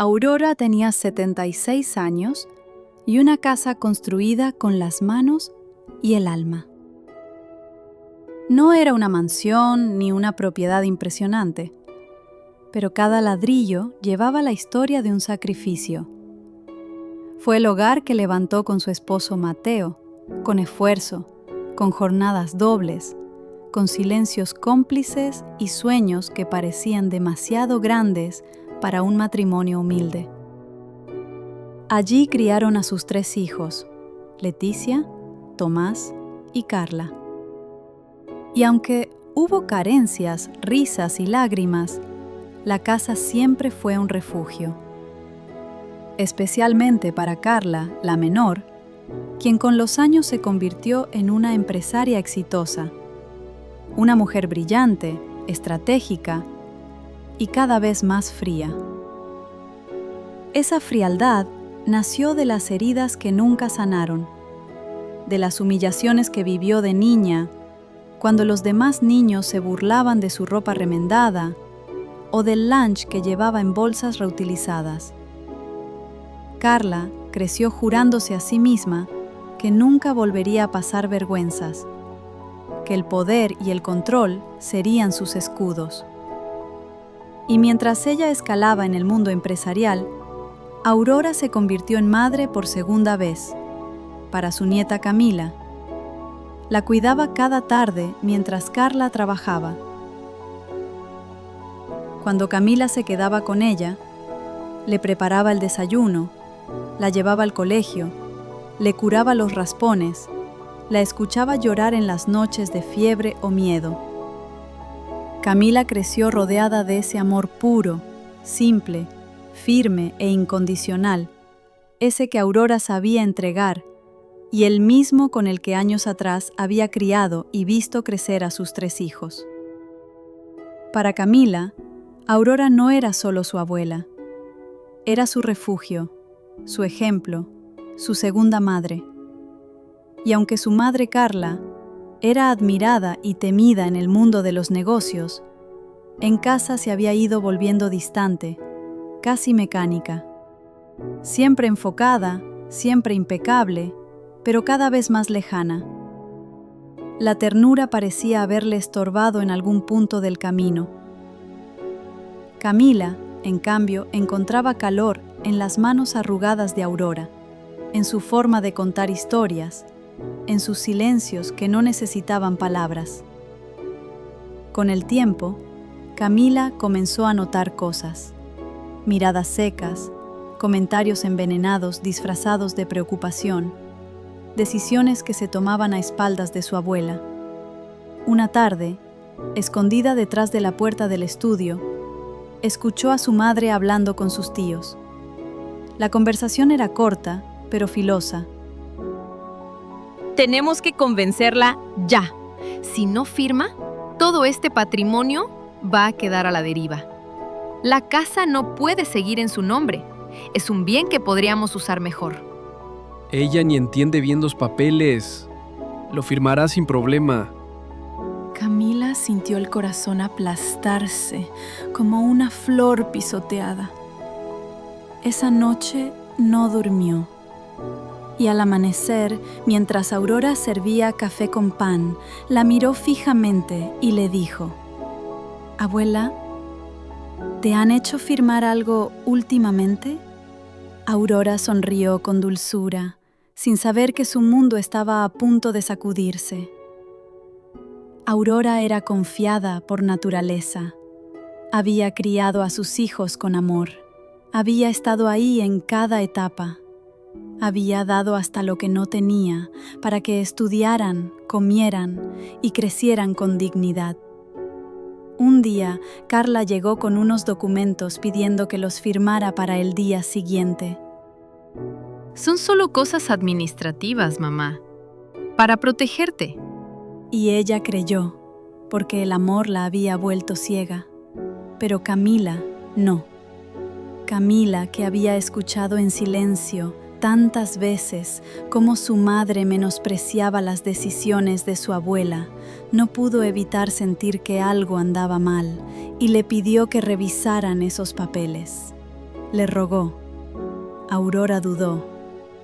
Aurora tenía 76 años y una casa construida con las manos y el alma. No era una mansión ni una propiedad impresionante, pero cada ladrillo llevaba la historia de un sacrificio. Fue el hogar que levantó con su esposo Mateo, con esfuerzo, con jornadas dobles, con silencios cómplices y sueños que parecían demasiado grandes para un matrimonio humilde. Allí criaron a sus 3 hijos, Leticia, Tomás y Carla. Y aunque hubo carencias, risas y lágrimas, la casa siempre fue un refugio. Especialmente para Carla, la menor, quien con los años se convirtió en una empresaria exitosa, una mujer brillante, estratégica y cada vez más fría. Esa frialdad nació de las heridas que nunca sanaron, de las humillaciones que vivió de niña, cuando los demás niños se burlaban de su ropa remendada o del lunch que llevaba en bolsas reutilizadas. Carla creció jurándose a sí misma que nunca volvería a pasar vergüenzas, que el poder y el control serían sus escudos. Y mientras ella escalaba en el mundo empresarial, Aurora se convirtió en madre por segunda vez, para su nieta Camila. La cuidaba cada tarde mientras Carla trabajaba. Cuando Camila se quedaba con ella, le preparaba el desayuno, la llevaba al colegio, le curaba los raspones, la escuchaba llorar en las noches de fiebre o miedo. Camila creció rodeada de ese amor puro, simple, firme e incondicional, ese que Aurora sabía entregar, y el mismo con el que años atrás había criado y visto crecer a sus 3 hijos. Para Camila, Aurora no era solo su abuela, era su refugio, su ejemplo, su segunda madre. Y aunque su madre Carla era admirada y temida en el mundo de los negocios, en casa se había ido volviendo distante, casi mecánica. Siempre enfocada, siempre impecable, pero cada vez más lejana. La ternura parecía haberle estorbado en algún punto del camino. Camila, en cambio, encontraba calor en las manos arrugadas de Aurora, en su forma de contar historias, en sus silencios que no necesitaban palabras. Con el tiempo, Camila comenzó a notar cosas: miradas secas, comentarios envenenados disfrazados de preocupación, decisiones que se tomaban a espaldas de su abuela. Una tarde, escondida detrás de la puerta del estudio, escuchó a su madre hablando con sus tíos. La conversación era corta, pero filosa. Tenemos que convencerla ya. Si no firma, todo este patrimonio va a quedar a la deriva. La casa no puede seguir en su nombre. Es un bien que podríamos usar mejor. Ella ni entiende bien los papeles. Lo firmará sin problema. Camila sintió el corazón aplastarse como una flor pisoteada. Esa noche no durmió. Y al amanecer, mientras Aurora servía café con pan, la miró fijamente y le dijo: «Abuela, ¿te han hecho firmar algo últimamente?». Aurora sonrió con dulzura, sin saber que su mundo estaba a punto de sacudirse. Aurora era confiada por naturaleza. Había criado a sus hijos con amor. Había estado ahí en cada etapa. Había dado hasta lo que no tenía para que estudiaran, comieran y crecieran con dignidad. Un día, Carla llegó con unos documentos pidiendo que los firmara para el día siguiente. Son solo cosas administrativas, mamá. Para protegerte. Y ella creyó, porque el amor la había vuelto ciega. Pero Camila no. Camila, que había escuchado en silencio tantas veces cómo su madre menospreciaba las decisiones de su abuela, no pudo evitar sentir que algo andaba mal y le pidió que revisaran esos papeles. Le rogó. Aurora dudó,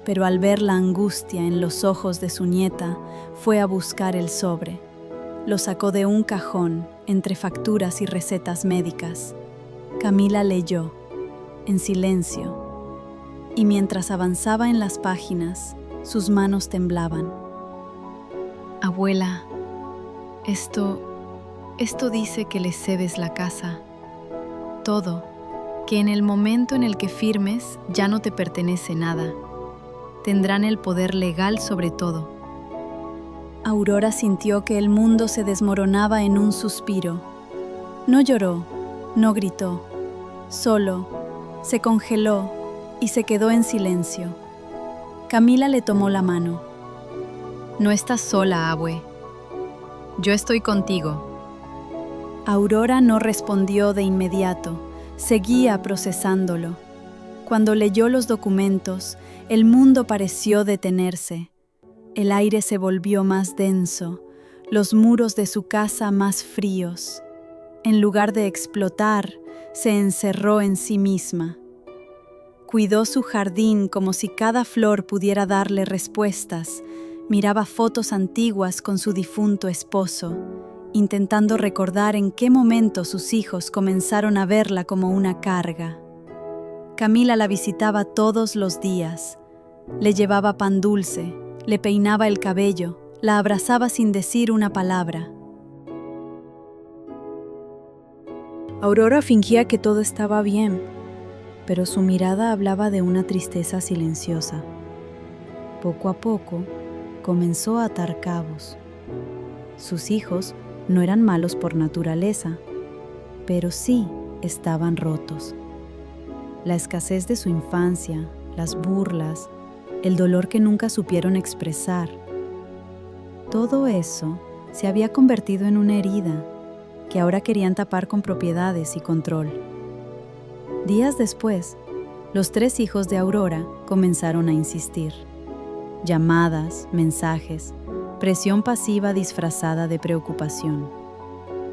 pero al ver la angustia en los ojos de su nieta, fue a buscar el sobre. Lo sacó de un cajón, entre facturas y recetas médicas. Camila leyó, en silencio, y mientras avanzaba en las páginas, sus manos temblaban. Abuela, esto dice que le cedes la casa. Todo, que en el momento en el que firmes ya no te pertenece nada. Tendrán el poder legal sobre todo. Aurora sintió que el mundo se desmoronaba en un suspiro. No lloró, no gritó, solo se congeló y se quedó en silencio. Camila le tomó la mano. No estás sola, abue. Yo estoy contigo. Aurora no respondió de inmediato, seguía procesándolo. Cuando leyó los documentos, el mundo pareció detenerse. El aire se volvió más denso, los muros de su casa más fríos. En lugar de explotar, se encerró en sí misma. Cuidó su jardín como si cada flor pudiera darle respuestas. Miraba fotos antiguas con su difunto esposo, intentando recordar en qué momento sus hijos comenzaron a verla como una carga. Camila la visitaba todos los días. Le llevaba pan dulce, le peinaba el cabello, la abrazaba sin decir una palabra. Aurora fingía que todo estaba bien, pero su mirada hablaba de una tristeza silenciosa. Poco a poco, comenzó a atar cabos. Sus hijos no eran malos por naturaleza, pero sí estaban rotos. La escasez de su infancia, las burlas, el dolor que nunca supieron expresar. Todo eso se había convertido en una herida que ahora querían tapar con propiedades y control. Días después, los 3 hijos de Aurora comenzaron a insistir. Llamadas, mensajes, presión pasiva disfrazada de preocupación.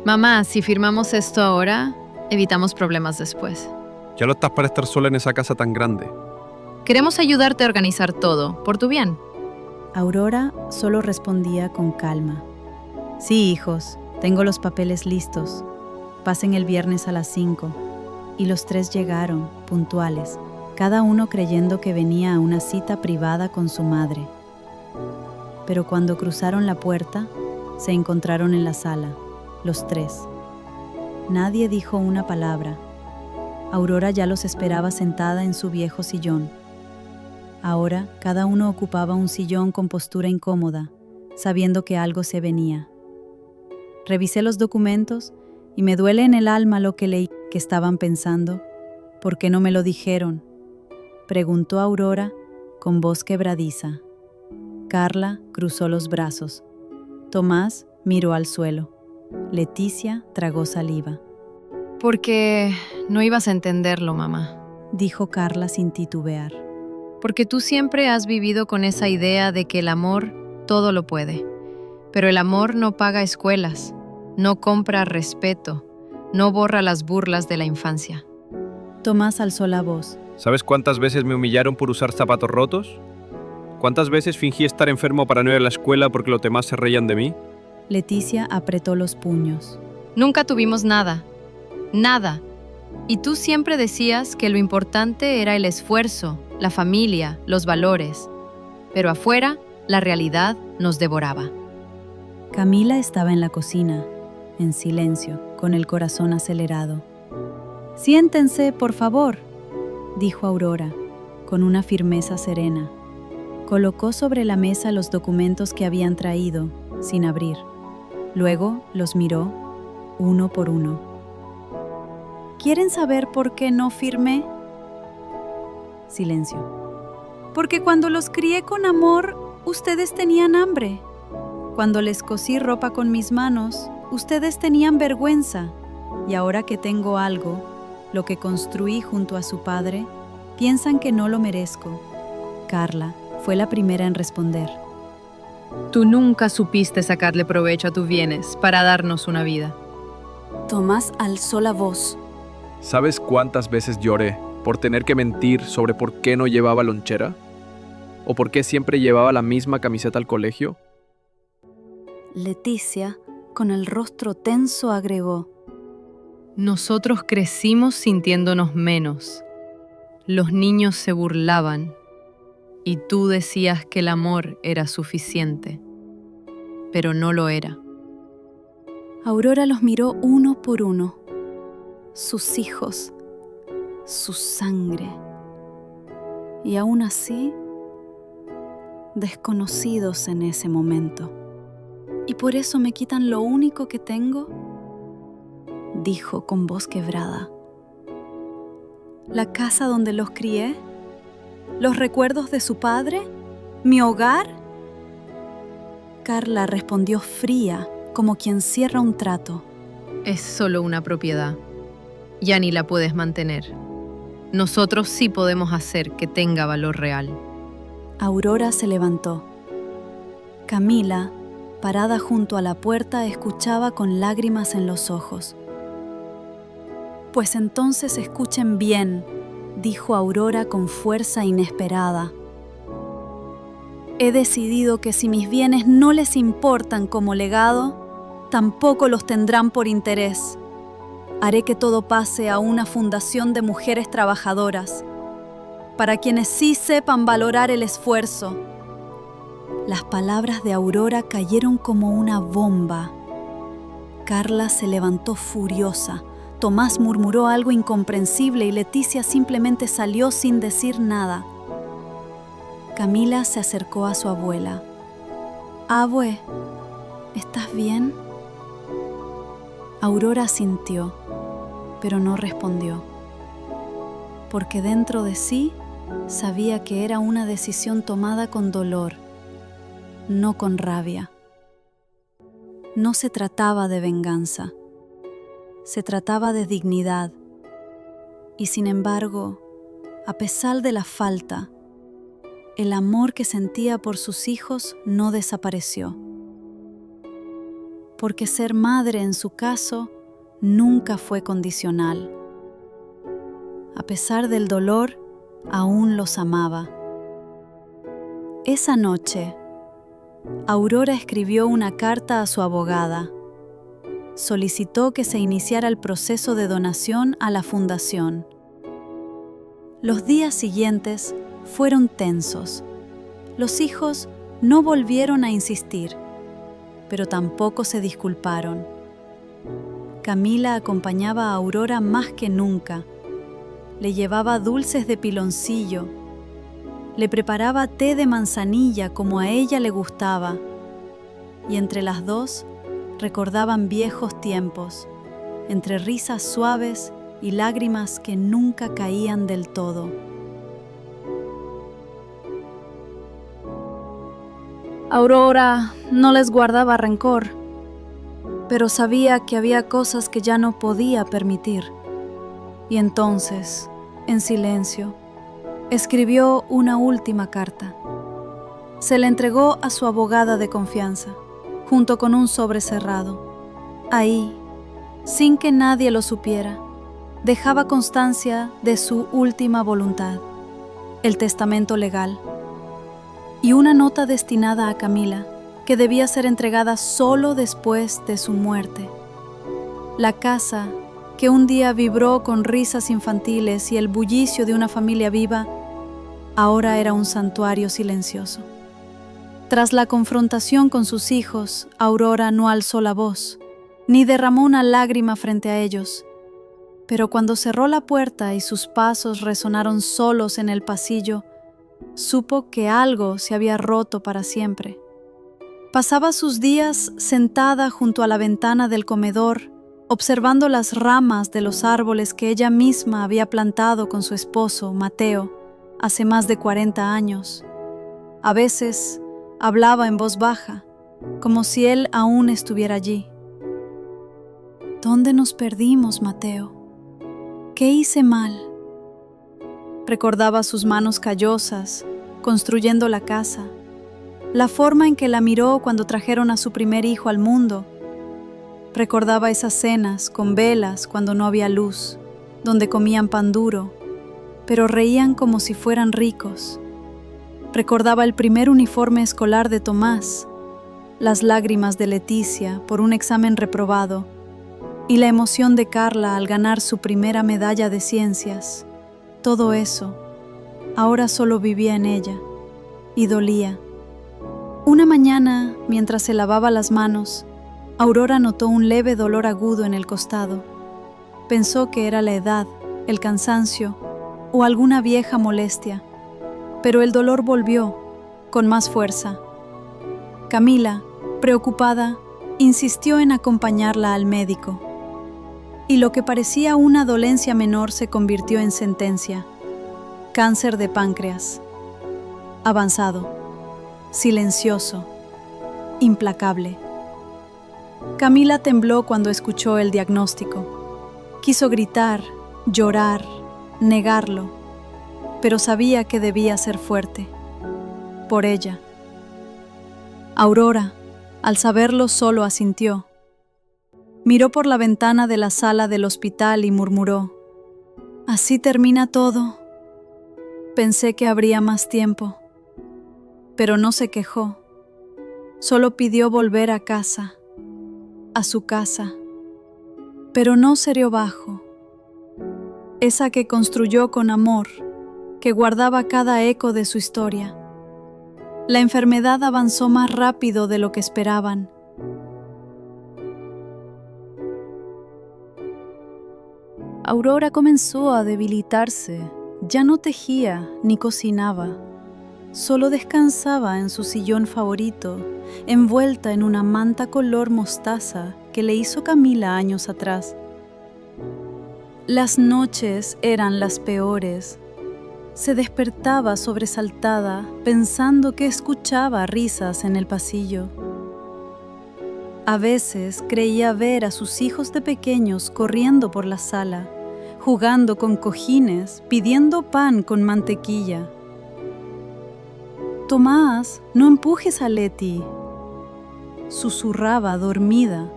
Mamá, si firmamos esto ahora, evitamos problemas después. Ya lo estás para estar sola en esa casa tan grande. Queremos ayudarte a organizar todo, por tu bien. Aurora solo respondía con calma. Sí, hijos, tengo los papeles listos. Pasen el viernes a las 5. Y los 3 llegaron, puntuales, cada uno creyendo que venía a una cita privada con su madre. Pero cuando cruzaron la puerta, se encontraron en la sala, los 3. Nadie dijo una palabra. Aurora ya los esperaba sentada en su viejo sillón. Ahora, cada uno ocupaba un sillón con postura incómoda, sabiendo que algo se venía. Revisé los documentos y me duele en el alma lo que leí. ¿Qué estaban pensando? ¿Por qué no me lo dijeron?, preguntó Aurora con voz quebradiza. Carla cruzó los brazos. Tomás miró al suelo. Leticia tragó saliva. Porque no ibas a entenderlo, mamá. Dijo Carla sin titubear. Porque tú siempre has vivido con esa idea de que el amor todo lo puede. Pero el amor no paga escuelas, no compra respeto, no borra las burlas de la infancia. Tomás alzó la voz. ¿Sabes cuántas veces me humillaron por usar zapatos rotos? ¿Cuántas veces fingí estar enfermo para no ir a la escuela porque los demás se reían de mí? Leticia apretó los puños. Nunca tuvimos nada. Nada. Y tú siempre decías que lo importante era el esfuerzo, la familia, los valores. Pero afuera, la realidad nos devoraba. Camila estaba en la cocina, en silencio, con el corazón acelerado. «Siéntense, por favor», dijo Aurora, con una firmeza serena. Colocó sobre la mesa los documentos que habían traído, sin abrir. Luego los miró, uno por uno. ¿Quieren saber por qué no firmé? Silencio. Porque cuando los crié con amor, ustedes tenían hambre. Cuando les cosí ropa con mis manos, ustedes tenían vergüenza. Y ahora que tengo algo, lo que construí junto a su padre, piensan que no lo merezco. Carla fue la primera en responder. Tú nunca supiste sacarle provecho a tus bienes para darnos una vida. Tomás alzó la voz. ¿Sabes cuántas veces lloré ¿Por tener que mentir sobre por qué no llevaba lonchera? ¿O por qué siempre llevaba la misma camiseta al colegio? Leticia, con el rostro tenso, agregó: Nosotros crecimos sintiéndonos menos. Los niños se burlaban y tú decías que el amor era suficiente, pero no lo era. Aurora los miró uno por uno. Sus hijos, su sangre. Y aún así, desconocidos en ese momento. ¿Y por eso me quitan lo único que tengo?, dijo con voz quebrada. ¿La casa donde los crié? ¿Los recuerdos de su padre? ¿Mi hogar? Carla respondió fría, como quien cierra un trato. Es solo una propiedad. Ya ni la puedes mantener. Nosotros sí podemos hacer que tenga valor real. Aurora se levantó. Camila, parada junto a la puerta, escuchaba con lágrimas en los ojos. Pues entonces escuchen bien, dijo Aurora con fuerza inesperada. He decidido que si mis bienes no les importan como legado, tampoco los tendrán por interés. Haré que todo pase a una fundación de mujeres trabajadoras, para quienes sí sepan valorar el esfuerzo. Las palabras de Aurora cayeron como una bomba. Carla se levantó furiosa. Tomás murmuró algo incomprensible y Leticia simplemente salió sin decir nada. Camila se acercó a su abuela. «Abue, ¿estás bien?» Aurora asintió, pero no respondió, porque dentro de sí sabía que era una decisión tomada con dolor, no con rabia. No se trataba de venganza. Se trataba de dignidad, y sin embargo, a pesar de la falta, el amor que sentía por sus hijos no desapareció. Porque ser madre en su caso nunca fue condicional. A pesar del dolor, aún los amaba. Esa noche, Aurora escribió una carta a su abogada. Solicitó que se iniciara el proceso de donación a la fundación. Los días siguientes fueron tensos. Los hijos no volvieron a insistir, pero tampoco se disculparon. Camila acompañaba a Aurora más que nunca. Le llevaba dulces de piloncillo. Le preparaba té de manzanilla como a ella le gustaba. Y entre las dos recordaban viejos tiempos, entre risas suaves y lágrimas que nunca caían del todo. Aurora no les guardaba rencor, pero sabía que había cosas que ya no podía permitir. Y entonces, en silencio, escribió una última carta. Se la entregó a su abogada de confianza, junto con un sobre cerrado. Ahí, sin que nadie lo supiera, dejaba constancia de su última voluntad, el testamento legal, y una nota destinada a Camila, que debía ser entregada solo después de su muerte. La casa, que un día vibró con risas infantiles y el bullicio de una familia viva, ahora era un santuario silencioso. Tras la confrontación con sus hijos, Aurora no alzó la voz, ni derramó una lágrima frente a ellos. Pero cuando cerró la puerta y sus pasos resonaron solos en el pasillo, supo que algo se había roto para siempre. Pasaba sus días sentada junto a la ventana del comedor, observando las ramas de los árboles que ella misma había plantado con su esposo, Mateo, hace más de 40 años. A veces hablaba en voz baja, como si él aún estuviera allí. ¿Dónde nos perdimos, Mateo? ¿Qué hice mal? Recordaba sus manos callosas, construyendo la casa, la forma en que la miró cuando trajeron a su primer hijo al mundo. Recordaba esas cenas con velas cuando no había luz, donde comían pan duro, pero reían como si fueran ricos. Recordaba el primer uniforme escolar de Tomás, las lágrimas de Leticia por un examen reprobado y la emoción de Carla al ganar su primera medalla de ciencias. Todo eso ahora solo vivía en ella y dolía. Una mañana, mientras se lavaba las manos, Aurora notó un leve dolor agudo en el costado. Pensó que era la edad, el cansancio o alguna vieja molestia, pero el dolor volvió con más fuerza. Camila, preocupada, insistió en acompañarla al médico. Y lo que parecía una dolencia menor se convirtió en sentencia: cáncer de páncreas. Avanzado, silencioso, implacable. Camila tembló cuando escuchó el diagnóstico. Quiso gritar, llorar, negarlo, pero sabía que debía ser fuerte. Por ella. Aurora, al saberlo, solo asintió. Miró por la ventana de la sala del hospital y murmuró: «Así termina todo. Pensé que habría más tiempo». Pero no se quejó. Solo pidió volver a casa, a su casa, pero no Cerro Bajo, esa que construyó con amor, que guardaba cada eco de su historia. La enfermedad avanzó más rápido de lo que esperaban. Aurora comenzó a debilitarse. Ya no tejía ni cocinaba. Solo descansaba en su sillón favorito, envuelta en una manta color mostaza que le hizo Camila años atrás. Las noches eran las peores. Se despertaba sobresaltada, pensando que escuchaba risas en el pasillo. A veces creía ver a sus hijos de pequeños corriendo por la sala, jugando con cojines, pidiendo pan con mantequilla. «Tomás, no empujes a Leti», susurraba dormida,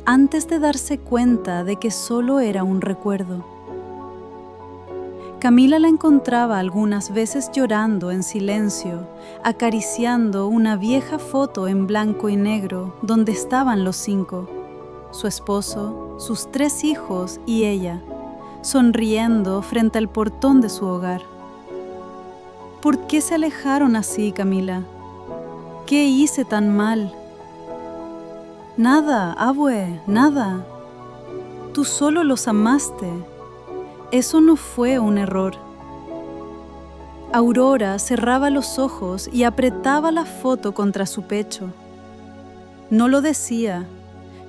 antes de darse cuenta de que solo era un recuerdo. Camila la encontraba algunas veces llorando en silencio, acariciando una vieja foto en blanco y negro donde estaban los 5, su esposo, sus 3 hijos y ella, sonriendo frente al portón de su hogar. ¿Por qué se alejaron así, Camila? ¿Qué hice tan mal? Nada, abue, nada. Tú solo los amaste. Eso no fue un error. Aurora cerraba los ojos y apretaba la foto contra su pecho. No lo decía,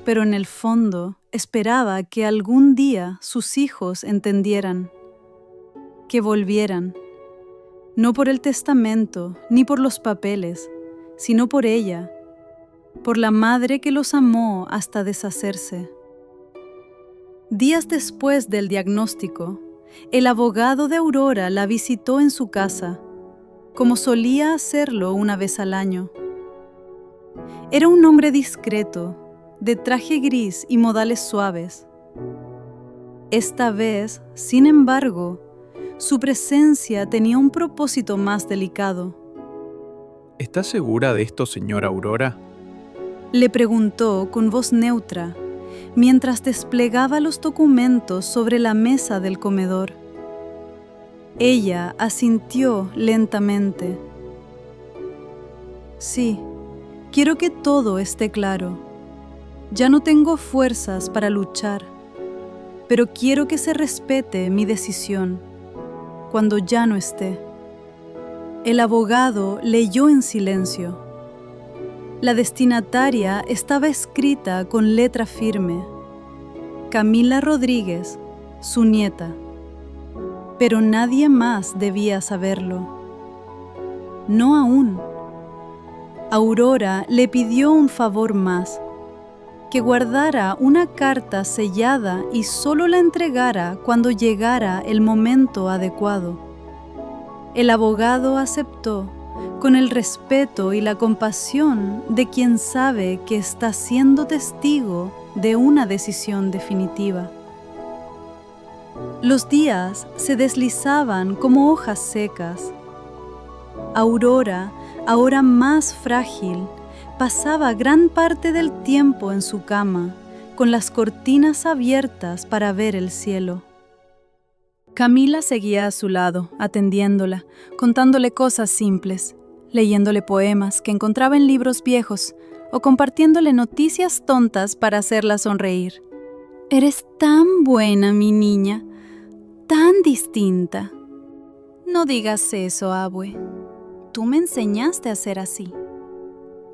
pero en el fondo esperaba que algún día sus hijos entendieran, que volvieran. No por el testamento ni por los papeles, sino por ella, por la madre que los amó hasta deshacerse. Días después del diagnóstico, el abogado de Aurora la visitó en su casa, como solía hacerlo una vez al año. Era un hombre discreto, de traje gris y modales suaves. Esta vez, sin embargo, su presencia tenía un propósito más delicado. ¿Estás segura de esto, señora Aurora? Le preguntó con voz neutra, mientras desplegaba los documentos sobre la mesa del comedor. Ella asintió lentamente. Sí, quiero que todo esté claro. Ya no tengo fuerzas para luchar, pero quiero que se respete mi decisión cuando ya no esté. El abogado leyó en silencio. La destinataria estaba escrita con letra firme: Camila Rodríguez, su nieta. Pero nadie más debía saberlo. No aún. Aurora le pidió un favor más: que guardara una carta sellada y solo la entregara cuando llegara el momento adecuado. El abogado aceptó, con el respeto y la compasión de quien sabe que está siendo testigo de una decisión definitiva. Los días se deslizaban como hojas secas. Aurora, ahora más frágil, pasaba gran parte del tiempo en su cama, con las cortinas abiertas para ver el cielo. Camila seguía a su lado, atendiéndola, contándole cosas simples, leyéndole poemas que encontraba en libros viejos o compartiéndole noticias tontas para hacerla sonreír. «Eres tan buena, mi niña, tan distinta». «No digas eso, abue. Tú me enseñaste a ser así».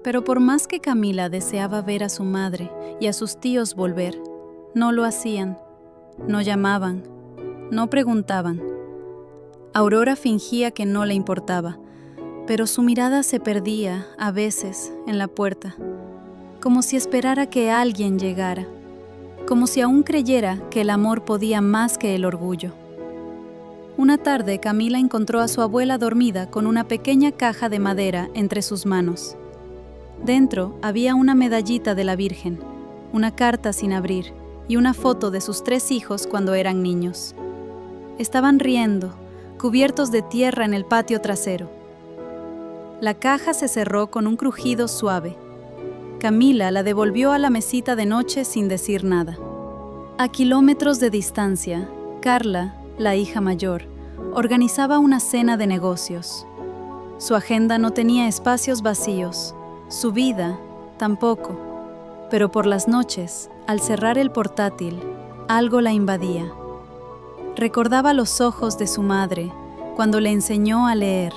Pero por más que Camila deseaba ver a su madre y a sus tíos volver, no lo hacían, no llamaban, no preguntaban. Aurora fingía que no le importaba, pero su mirada se perdía, a veces, en la puerta, como si esperara que alguien llegara, como si aún creyera que el amor podía más que el orgullo. Una tarde, Camila encontró a su abuela dormida con una pequeña caja de madera entre sus manos. Dentro había una medallita de la Virgen, una carta sin abrir y una foto de sus 3 hijos cuando eran niños. Estaban riendo, cubiertos de tierra en el patio trasero. La caja se cerró con un crujido suave. Camila la devolvió a la mesita de noche sin decir nada. A kilómetros de distancia, Carla, la hija mayor, organizaba una cena de negocios. Su agenda no tenía espacios vacíos, su vida tampoco, pero por las noches, al cerrar el portátil, algo la invadía. Recordaba los ojos de su madre cuando le enseñó a leer.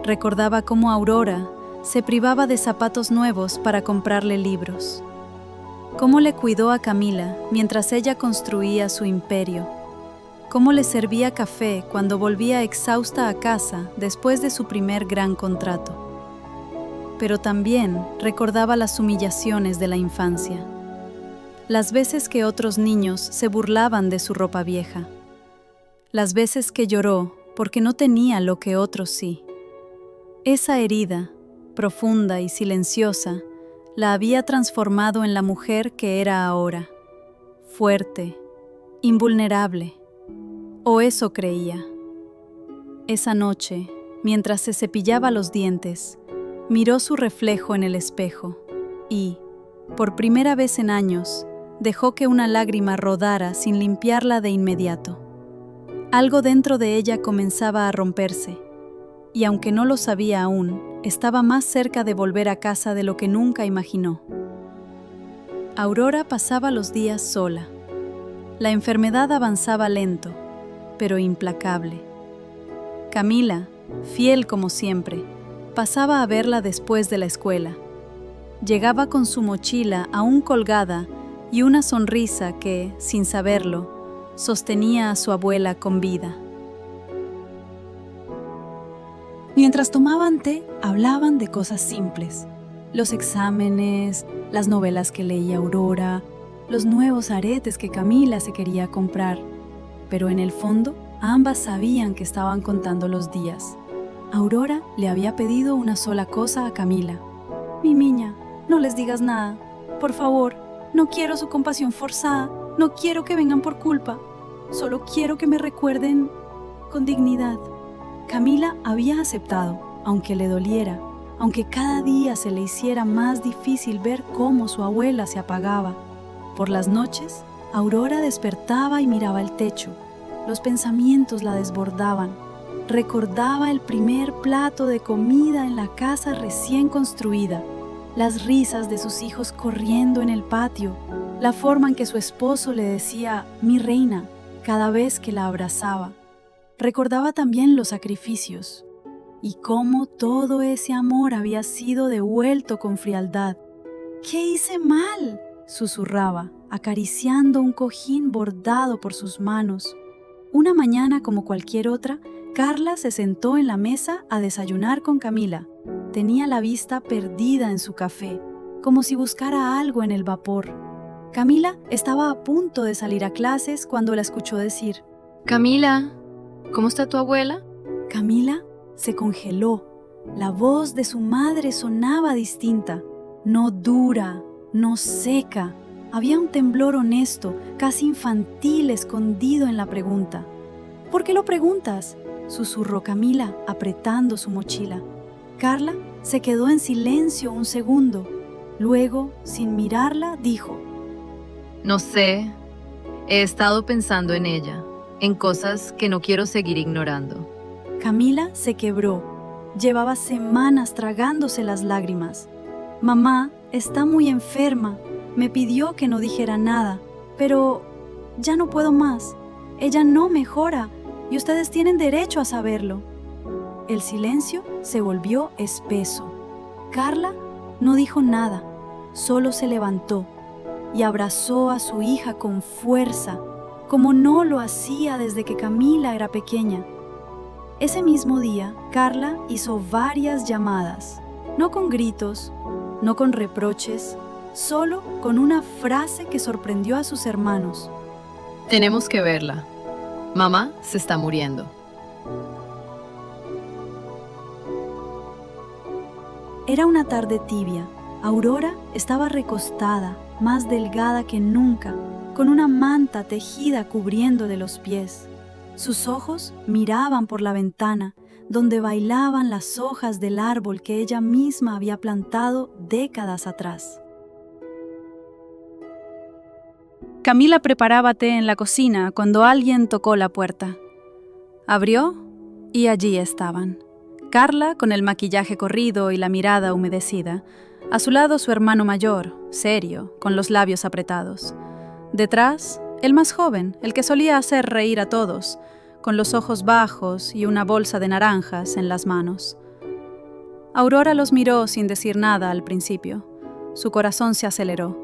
Recordaba cómo Aurora se privaba de zapatos nuevos para comprarle libros. Cómo le cuidó a Camila mientras ella construía su imperio. Cómo le servía café cuando volvía exhausta a casa después de su primer gran contrato. Pero también recordaba las humillaciones de la infancia. Las veces que otros niños se burlaban de su ropa vieja. Las veces que lloró porque no tenía lo que otros sí. Esa herida, profunda y silenciosa, la había transformado en la mujer que era ahora. Fuerte, invulnerable. O eso creía. Esa noche, mientras se cepillaba los dientes, miró su reflejo en el espejo y, por primera vez en años, dejó que una lágrima rodara sin limpiarla de inmediato. Algo dentro de ella comenzaba a romperse, y aunque no lo sabía aún, estaba más cerca de volver a casa de lo que nunca imaginó. Aurora pasaba los días sola. La enfermedad avanzaba lento, pero implacable. Camila, fiel como siempre, pasaba a verla después de la escuela. Llegaba con su mochila aún colgada y una sonrisa que, sin saberlo, sostenía a su abuela con vida. Mientras tomaban té, hablaban de cosas simples. Los exámenes, las novelas que leía Aurora, los nuevos aretes que Camila se quería comprar. Pero en el fondo, ambas sabían que estaban contando los días. Aurora le había pedido una sola cosa a Camila. «Mi niña, no les digas nada. Por favor, no quiero su compasión forzada, no quiero que vengan por culpa. Solo quiero que me recuerden con dignidad». Camila había aceptado, aunque le doliera, aunque cada día se le hiciera más difícil ver cómo su abuela se apagaba. Por las noches, Aurora despertaba y miraba el techo. Los pensamientos la desbordaban. Recordaba el primer plato de comida en la casa recién construida, las risas de sus hijos corriendo en el patio, la forma en que su esposo le decía «mi reina» cada vez que la abrazaba. Recordaba también los sacrificios y cómo todo ese amor había sido devuelto con frialdad. «¿Qué hice mal?», susurraba, acariciando un cojín bordado por sus manos. Una mañana como cualquier otra, Carla se sentó en la mesa a desayunar con Camila. Tenía la vista perdida en su café, como si buscara algo en el vapor. Camila estaba a punto de salir a clases cuando la escuchó decir: Camila, ¿cómo está tu abuela? Camila se congeló. La voz de su madre sonaba distinta, no dura, no seca, Había un temblor honesto, casi infantil, escondido en la pregunta. ¿Por qué lo preguntas?, susurró Camila, apretando su mochila. Carla se quedó en silencio un segundo. Luego, sin mirarla, dijo: No sé, he estado pensando en ella, en cosas que no quiero seguir ignorando. Camila se quebró. Llevaba semanas tragándose las lágrimas. Mamá está muy enferma. Me pidió que no dijera nada, pero ya no puedo más. Ella no mejora y ustedes tienen derecho a saberlo. El silencio se volvió espeso. Carla no dijo nada, solo se levantó y abrazó a su hija con fuerza, como no lo hacía desde que Camila era pequeña. Ese mismo día, Carla hizo varias llamadas, no con gritos, no con reproches, solo con una frase que sorprendió a sus hermanos. Tenemos que verla. Mamá se está muriendo. Era una tarde tibia. Aurora estaba recostada, más delgada que nunca, con una manta tejida cubriéndole los pies. Sus ojos miraban por la ventana, donde bailaban las hojas del árbol que ella misma había plantado décadas atrás. Camila preparaba té en la cocina cuando alguien tocó la puerta. Abrió y allí estaban. Carla, con el maquillaje corrido y la mirada humedecida. A su lado su hermano mayor, serio, con los labios apretados. Detrás, el más joven, el que solía hacer reír a todos, con los ojos bajos y una bolsa de naranjas en las manos. Aurora los miró sin decir nada al principio. Su corazón se aceleró.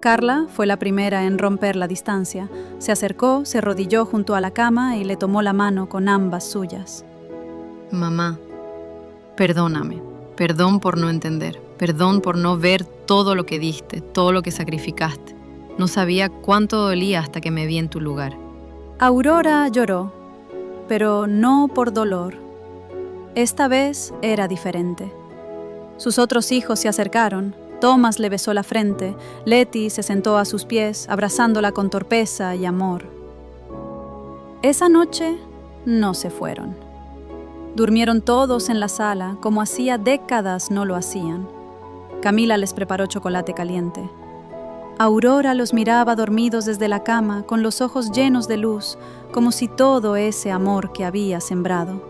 Carla fue la primera en romper la distancia. Se acercó, se arrodilló junto a la cama y le tomó la mano con ambas suyas. Mamá, perdóname. Perdón por no entender. Perdón por no ver todo lo que diste, todo lo que sacrificaste. No sabía cuánto dolía hasta que me vi en tu lugar. Aurora lloró, pero no por dolor. Esta vez era diferente. Sus otros hijos se acercaron. Thomas le besó la frente. Letty se sentó a sus pies, abrazándola con torpeza y amor. Esa noche no se fueron. Durmieron todos en la sala, como hacía décadas no lo hacían. Camila les preparó chocolate caliente. Aurora los miraba dormidos desde la cama, con los ojos llenos de luz, como si todo ese amor que había sembrado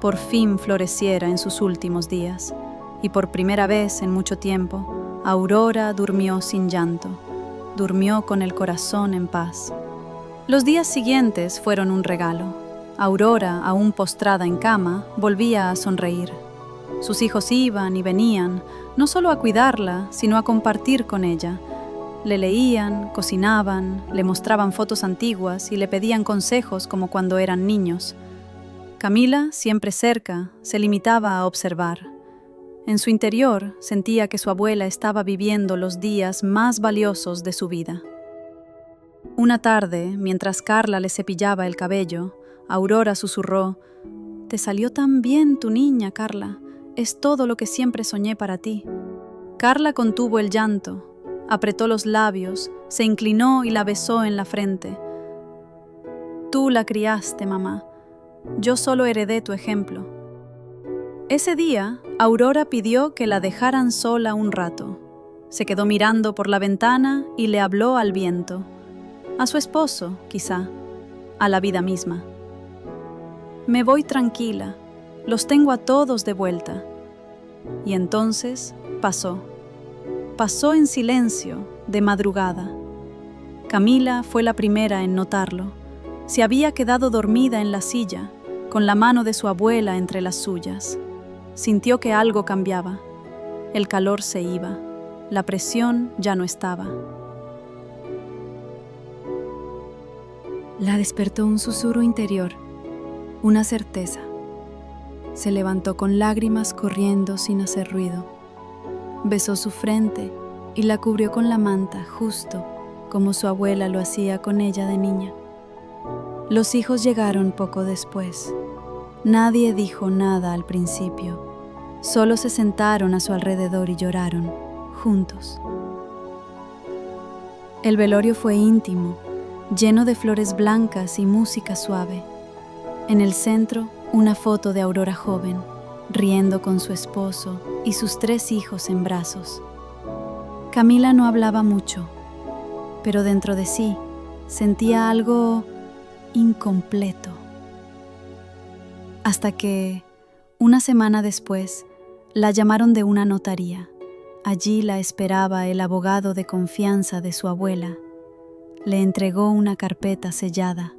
por fin floreciera en sus últimos días. Y por primera vez en mucho tiempo, Aurora durmió sin llanto. Durmió con el corazón en paz. Los días siguientes fueron un regalo. Aurora, aún postrada en cama, volvía a sonreír. Sus hijos iban y venían, no solo a cuidarla, sino a compartir con ella. Le leían, cocinaban, le mostraban fotos antiguas y le pedían consejos como cuando eran niños. Camila, siempre cerca, se limitaba a observar. En su interior sentía que su abuela estaba viviendo los días más valiosos de su vida. Una tarde, mientras Carla le cepillaba el cabello, Aurora susurró: «Te salió tan bien tu niña, Carla. Es todo lo que siempre soñé para ti». Carla contuvo el llanto, apretó los labios, se inclinó y la besó en la frente. «Tú la criaste, mamá. Yo solo heredé tu ejemplo». Ese día, Aurora pidió que la dejaran sola un rato. Se quedó mirando por la ventana y le habló al viento. A su esposo, quizá, a la vida misma. «Me voy tranquila, los tengo a todos de vuelta». Y entonces pasó. Pasó en silencio, de madrugada. Camila fue la primera en notarlo. Se había quedado dormida en la silla, con la mano de su abuela entre las suyas. Sintió que algo cambiaba. El calor se iba. La presión ya no estaba. La despertó un susurro interior, una certeza. Se levantó con lágrimas corriendo sin hacer ruido. Besó su frente y la cubrió con la manta, justo como su abuela lo hacía con ella de niña. Los hijos llegaron poco después. Nadie dijo nada al principio. Solo se sentaron a su alrededor y lloraron, juntos. El velorio fue íntimo, lleno de flores blancas y música suave. En el centro, una foto de Aurora joven, riendo con su esposo y sus 3 hijos en brazos. Camila no hablaba mucho, pero dentro de sí sentía algo incompleto. Hasta que, una semana después, la llamaron de una notaría. Allí la esperaba el abogado de confianza de su abuela. Le entregó una carpeta sellada.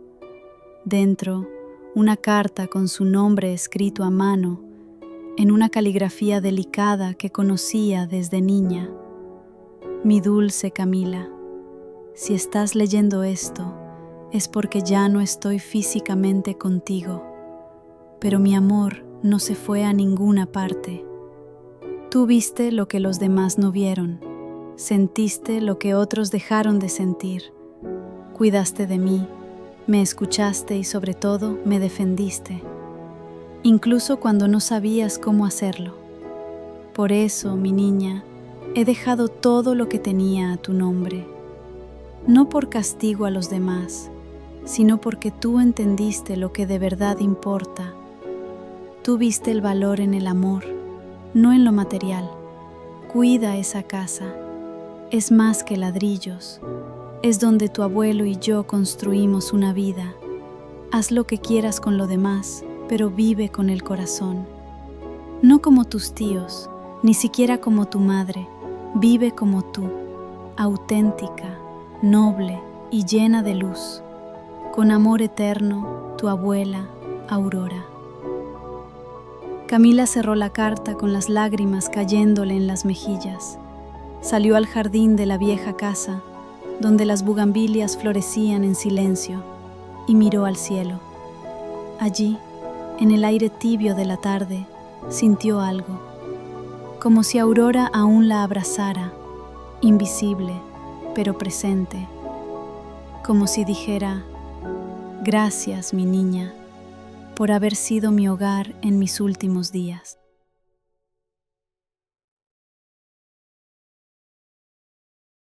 Dentro, una carta con su nombre escrito a mano, en una caligrafía delicada que conocía desde niña. Mi dulce Camila, si estás leyendo esto, es porque ya no estoy físicamente contigo, pero mi amor no se fue a ninguna parte. Tú viste lo que los demás no vieron, sentiste lo que otros dejaron de sentir, cuidaste de mí, me escuchaste y sobre todo me defendiste, incluso cuando no sabías cómo hacerlo. Por eso, mi niña, he dejado todo lo que tenía a tu nombre, no por castigo a los demás, sino porque tú entendiste lo que de verdad importa. Tú viste el valor en el amor, no en lo material. Cuida esa casa. Es más que ladrillos. Es donde tu abuelo y yo construimos una vida. Haz lo que quieras con lo demás, pero vive con el corazón. No como tus tíos, ni siquiera como tu madre. Vive como tú, auténtica, noble y llena de luz. Con amor eterno, tu abuela, Aurora. Camila cerró la carta con las lágrimas cayéndole en las mejillas. Salió al jardín de la vieja casa, donde las bugambilias florecían en silencio, y miró al cielo. Allí, en el aire tibio de la tarde, sintió algo, como si Aurora aún la abrazara, invisible, pero presente, como si dijera: gracias, mi niña, por haber sido mi hogar en mis últimos días.